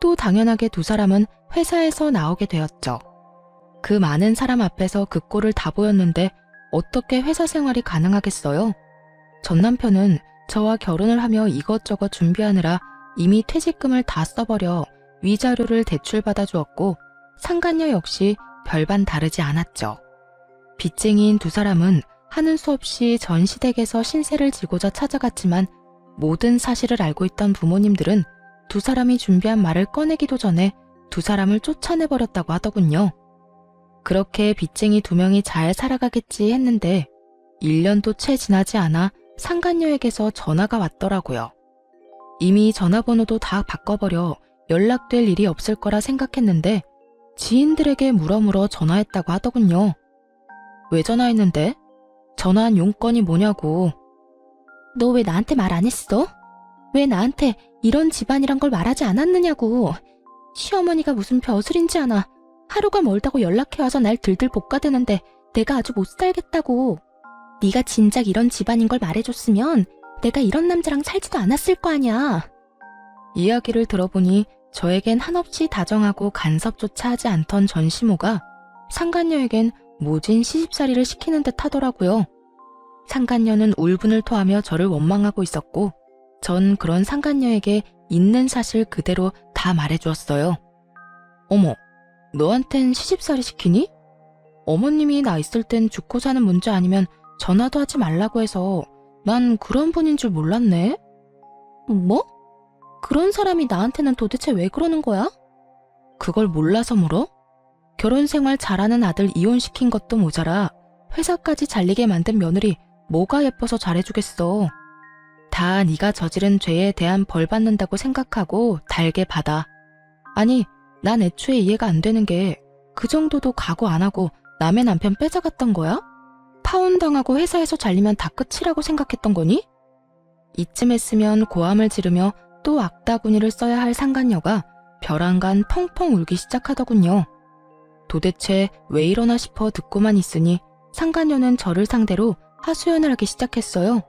또 당연하게 두 사람은 회사에서 나오게 되었죠. 그 많은 사람 앞에서 그 꼴을 다 보였는데 어떻게 회사 생활이 가능하겠어요? 전 남편은 저와 결혼을 하며 이것저것 준비하느라 이미 퇴직금을 다 써버려 위자료를 대출받아 주었고 상간녀 역시 별반 다르지 않았죠. 빚쟁이인 두 사람은 하는 수 없이 전 시댁에서 신세를 지고자 찾아갔지만 모든 사실을 알고 있던 부모님들은 두 사람이 준비한 말을 꺼내기도 전에 두 사람을 쫓아내버렸다고 하더군요. 그렇게 빚쟁이 두 명이 잘 살아가겠지 했는데 1년도 채 지나지 않아 상간녀에게서 전화가 왔더라고요. 이미 전화번호도 다 바꿔버려 연락될 일이 없을 거라 생각했는데 지인들에게 물어물어 전화했다고 하더군요. 왜 전화했는데? 전화한 용건이 뭐냐고. 너 왜 나한테 말 안 했어? 왜 나한테 이런 집안이란 걸 말하지 않았느냐고. 시어머니가 무슨 벼슬인지 아나. 하루가 멀다고 연락해와서 날 들들 볶아대는데 내가 아주 못 살겠다고. 네가 진작 이런 집안인 걸 말해줬으면 내가 이런 남자랑 살지도 않았을 거 아냐. 이야기를 들어보니 저에겐 한없이 다정하고 간섭조차 하지 않던 전시모가 상간녀에겐 모진 시집살이를 시키는 듯 하더라고요. 상간녀는 울분을 토하며 저를 원망하고 있었고 전 그런 상간녀에게 있는 사실 그대로 다 말해주었어요. 어머, 너한텐 시집살이 시키니? 어머님이 나 있을 땐 죽고 사는 문제 아니면 전화도 하지 말라고 해서 난 그런 분인 줄 몰랐네. 뭐? 그런 사람이 나한테는 도대체 왜 그러는 거야? 그걸 몰라서 물어? 결혼 생활 잘하는 아들 이혼시킨 것도 모자라 회사까지 잘리게 만든 며느리 뭐가 예뻐서 잘해주겠어. 다 네가 저지른 죄에 대한 벌 받는다고 생각하고 달게 받아. 아니, 난 애초에 이해가 안 되는 게 그 정도도 각오 안 하고 남의 남편 뺏어갔던 거야? 파혼당하고 회사에서 잘리면 다 끝이라고 생각했던 거니? 이쯤 했으면 고함을 지르며 또 악다구니를 써야 할 상간녀가 벼랑간 펑펑 울기 시작하더군요. 도대체 왜 이러나 싶어 듣고만 있으니 상간녀는 저를 상대로 하소연을 하기 시작했어요.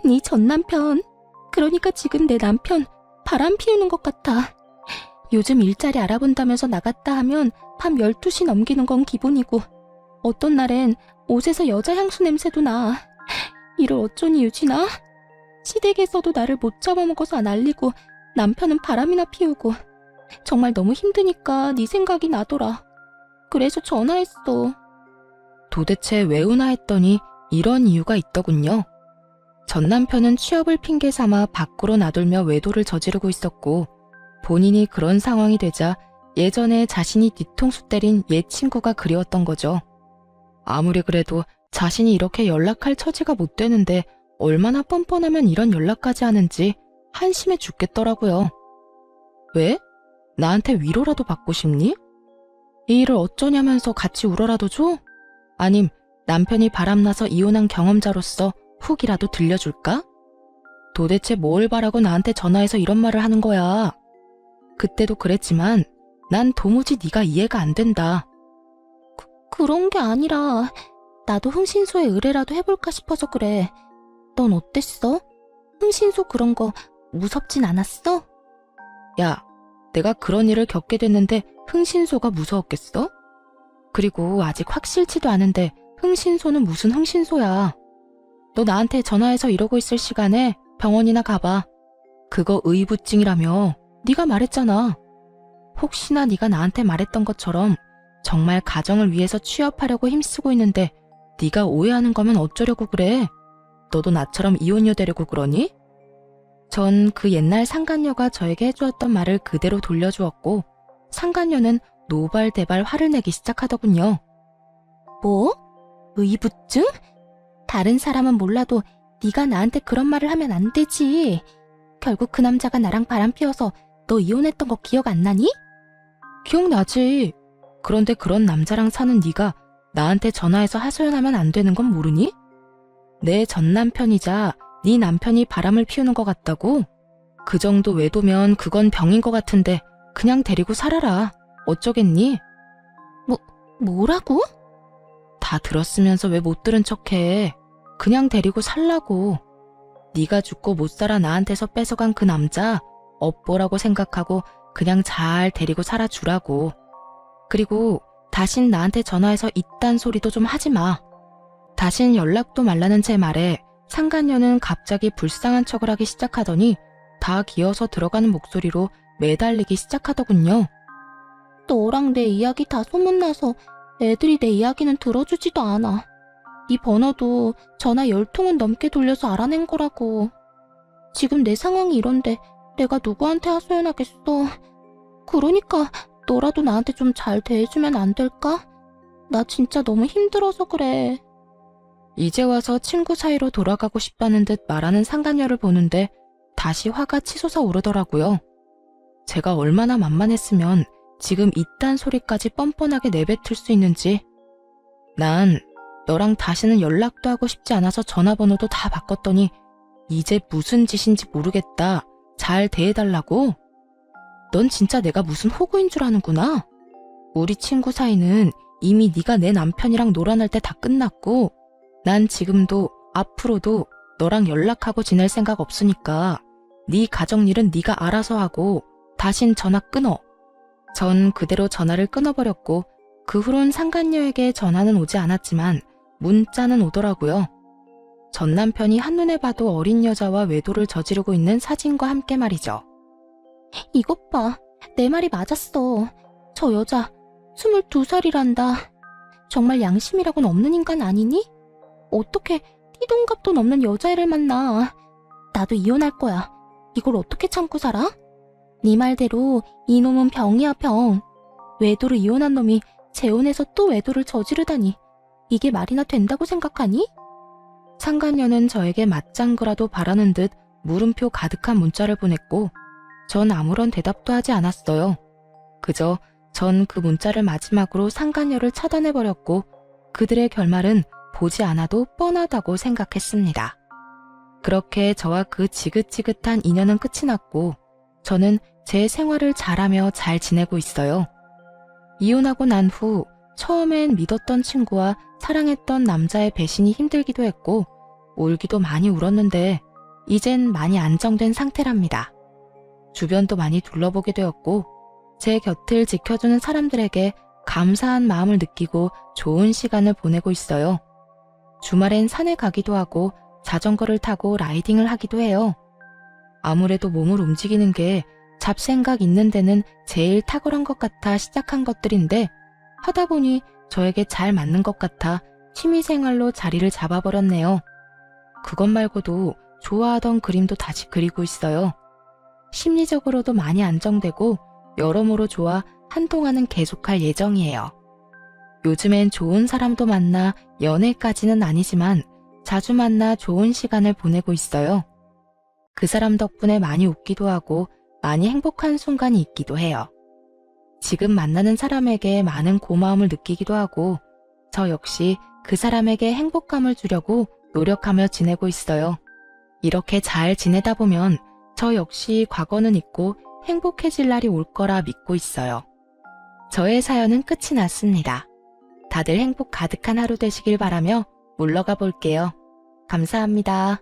네 전 남편. 그러니까 지금 내 남편 바람 피우는 것 같아. 요즘 일자리 알아본다면서 나갔다 하면 밤 12시 넘기는 건 기본이고 어떤 날엔 옷에서 여자 향수 냄새도 나. 이를 어쩌니 유진아? 시댁에서도 나를 못 잡아먹어서 난리고 남편은 바람이나 피우고 정말 너무 힘드니까 네 생각이 나더라. 그래서 전화했어. 도대체 왜 우나 했더니 이런 이유가 있더군요. 전 남편은 취업을 핑계 삼아 밖으로 나돌며 외도를 저지르고 있었고 본인이 그런 상황이 되자 예전에 자신이 뒤통수 때린 옛 친구가 그리웠던 거죠. 아무리 그래도 자신이 이렇게 연락할 처지가 못 되는데 얼마나 뻔뻔하면 이런 연락까지 하는지 한심해 죽겠더라고요. 왜? 나한테 위로라도 받고 싶니? 이 일을 어쩌냐면서 같이 울어라도 줘? 아님 남편이 바람나서 이혼한 경험자로서 훅이라도 들려줄까? 도대체 뭘 바라고 나한테 전화해서 이런 말을 하는 거야? 그때도 그랬지만 난 도무지 네가 이해가 안 된다. 그런 게 아니라 나도 흥신소에 의뢰라도 해볼까 싶어서 그래. 넌 어땠어? 흥신소 그런 거 무섭진 않았어? 야, 내가 그런 일을 겪게 됐는데 흥신소가 무서웠겠어? 그리고 아직 확실치도 않은데 흥신소는 무슨 흥신소야. 너 나한테 전화해서 이러고 있을 시간에 병원이나 가봐. 그거 의부증이라며 네가 말했잖아. 혹시나 네가 나한테 말했던 것처럼 정말 가정을 위해서 취업하려고 힘쓰고 있는데 네가 오해하는 거면 어쩌려고 그래? 너도 나처럼 이혼녀 되려고 그러니? 전 그 옛날 상간녀가 저에게 해주었던 말을 그대로 돌려주었고 상간녀는 노발대발 화를 내기 시작하더군요. 뭐? 의부증? 다른 사람은 몰라도 네가 나한테 그런 말을 하면 안 되지. 결국 그 남자가 나랑 바람 피워서 너 이혼했던 거 기억 안 나니? 기억나지. 그런데 그런 남자랑 사는 네가 나한테 전화해서 하소연하면 안 되는 건 모르니? 내 전 남편이자 네 남편이 바람을 피우는 것 같다고? 그 정도 외도면 그건 병인 것 같은데 그냥 데리고 살아라. 어쩌겠니? 뭐라고? 다 들었으면서 왜 못 들은 척해. 그냥 데리고 살라고. 네가 죽고 못 살아 나한테서 뺏어간 그 남자 업보라고 생각하고 그냥 잘 데리고 살아주라고. 그리고 다신 나한테 전화해서 이딴 소리도 좀 하지 마. 다신 연락도 말라는 제 말에 상간녀는 갑자기 불쌍한 척을 하기 시작하더니 다 기어서 들어가는 목소리로 매달리기 시작하더군요. 너랑 내 이야기 다 소문나서 애들이 내 이야기는 들어주지도 않아. 네 번호도 전화 10통은 넘게 돌려서 알아낸 거라고. 지금 내 상황이 이런데 내가 누구한테 하소연하겠어. 그러니까 너라도 나한테 좀 잘 대해주면 안 될까? 나 진짜 너무 힘들어서 그래. 이제 와서 친구 사이로 돌아가고 싶다는 듯 말하는 상간녀를 보는데 다시 화가 치솟아 오르더라고요. 제가 얼마나 만만했으면 지금 이딴 소리까지 뻔뻔하게 내뱉을 수 있는지. 난 너랑 다시는 연락도 하고 싶지 않아서 전화번호도 다 바꿨더니 이제 무슨 짓인지 모르겠다. 잘 대해달라고? 넌 진짜 내가 무슨 호구인 줄 아는구나. 우리 친구 사이는 이미 네가 내 남편이랑 놀아날 때 다 끝났고 난 지금도 앞으로도 너랑 연락하고 지낼 생각 없으니까 네 가정일은 네가 알아서 하고 다신 전화 끊어. 전 그대로 전화를 끊어버렸고 그 후론 상간녀에게 전화는 오지 않았지만 문자는 오더라고요. 전 남편이 한눈에 봐도 어린 여자와 외도를 저지르고 있는 사진과 함께 말이죠. 이것 봐. 내 말이 맞았어. 저 여자 22살이란다. 정말 양심이라고는 없는 인간 아니니? 어떻게 띠동갑도 넘는 여자애를 만나. 나도 이혼할 거야. 이걸 어떻게 참고 살아? 네 말대로 이놈은 병이야, 병. 외도로 이혼한 놈이 재혼해서 또 외도를 저지르다니. 이게 말이나 된다고 생각하니? 상간녀는 저에게 맞장구라도 바라는 듯 물음표 가득한 문자를 보냈고 전 아무런 대답도 하지 않았어요. 그저 전 그 문자를 마지막으로 상간녀를 차단해버렸고 그들의 결말은 보지 않아도 뻔하다고 생각했습니다. 그렇게 저와 그 지긋지긋한 인연은 끝이 났고 저는 제 생활을 잘하며 잘 지내고 있어요. 이혼하고 난 후 처음엔 믿었던 친구와 사랑했던 남자의 배신이 힘들기도 했고 울기도 많이 울었는데 이젠 많이 안정된 상태랍니다. 주변도 많이 둘러보게 되었고 제 곁을 지켜주는 사람들에게 감사한 마음을 느끼고 좋은 시간을 보내고 있어요. 주말엔 산에 가기도 하고 자전거를 타고 라이딩을 하기도 해요. 아무래도 몸을 움직이는 게 잡생각 있는 데는 제일 탁월한 것 같아 시작한 것들인데 하다 보니 저에게 잘 맞는 것 같아 취미생활로 자리를 잡아버렸네요. 그것 말고도 좋아하던 그림도 다시 그리고 있어요. 심리적으로도 많이 안정되고 여러모로 좋아 한동안은 계속할 예정이에요. 요즘엔 좋은 사람도 만나 연애까지는 아니지만 자주 만나 좋은 시간을 보내고 있어요. 그 사람 덕분에 많이 웃기도 하고 많이 행복한 순간이 있기도 해요. 지금 만나는 사람에게 많은 고마움을 느끼기도 하고 저 역시 그 사람에게 행복감을 주려고 노력하며 지내고 있어요. 이렇게 잘 지내다 보면 저 역시 과거는 잊고 행복해질 날이 올 거라 믿고 있어요. 저의 사연은 끝이 났습니다. 다들 행복 가득한 하루 되시길 바라며 물러가 볼게요. 감사합니다.